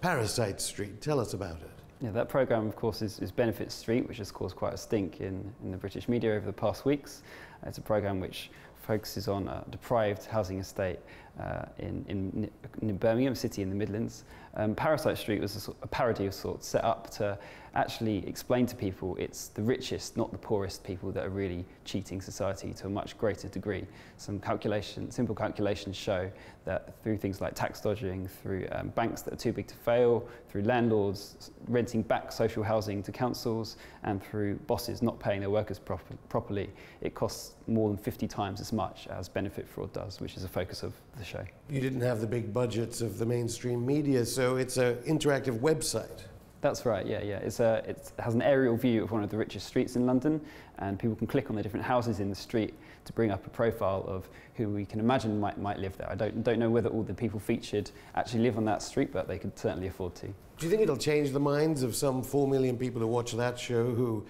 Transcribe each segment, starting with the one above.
Parasite Street. Tell us about it. Yeah, that programme, of course, is Benefit Street, which has caused quite a stink in the British media over the past weeks. It's a programme which focuses on a deprived housing estate in Birmingham City in the Midlands. Parasite Street was a parody of sorts, set up to actually explain to people it's the richest, not the poorest people that are really cheating society to a much greater degree. Some simple calculations show that through things like tax dodging, through banks that are too big to fail, through landlords renting back social housing to councils, and through bosses not paying their workers properly, it costs more than 50 times as much as benefit fraud does, which is a focus of the show. You didn't have the big budgets of the mainstream media, so it's an interactive website. That's right, yeah. It has an aerial view of one of the richest streets in London, and people can click on the different houses in the street to bring up a profile of who we can imagine might live there. I don't know whether all the people featured actually live on that street, but they could certainly afford to. Do you think it'll change the minds of some 4 million people who watch that show, who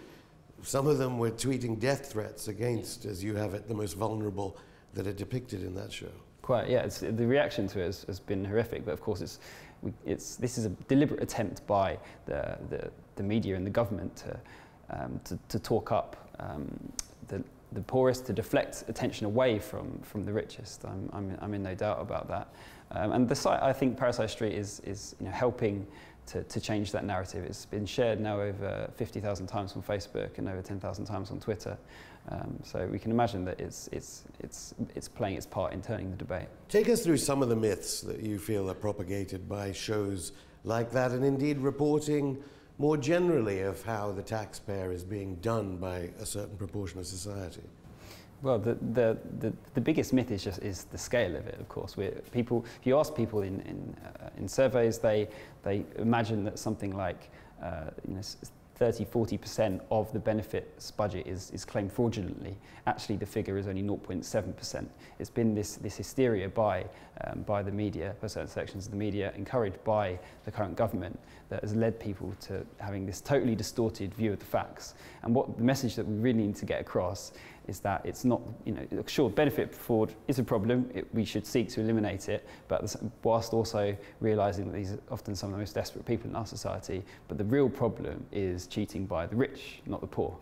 some of them were tweeting death threats against, as you have it, the most vulnerable that are depicted in that show? Quite, yeah. The reaction to it has been horrific, but of course this is a deliberate attempt by the media and the government to talk up the poorest, to deflect attention away from the richest. I'm in no doubt about that. And the site, I think Parasite Street is helping to change that narrative. It's been shared now over 50,000 times on Facebook and over 10,000 times on Twitter. So we can imagine that it's playing its part in turning the debate. Take us through some of the myths that you feel are propagated by shows like that, and indeed reporting more generally of how the taxpayer is being done by a certain proportion of society. Well, the biggest myth is the scale of it. Of course, if you ask people in surveys, they imagine that something like 30–40% of the benefits budget is claimed fraudulently. Actually, the figure is only 0.7%. It's been this hysteria by the media, by certain sections of the media, encouraged by the current government, that has led people to having this totally distorted view of the facts. And what the message that we really need to get across is that it's not, sure, benefit fraud is a problem. We should seek to eliminate it, but whilst also realising that these are often some of the most desperate people in our society. But the real problem is cheating by the rich, not the poor.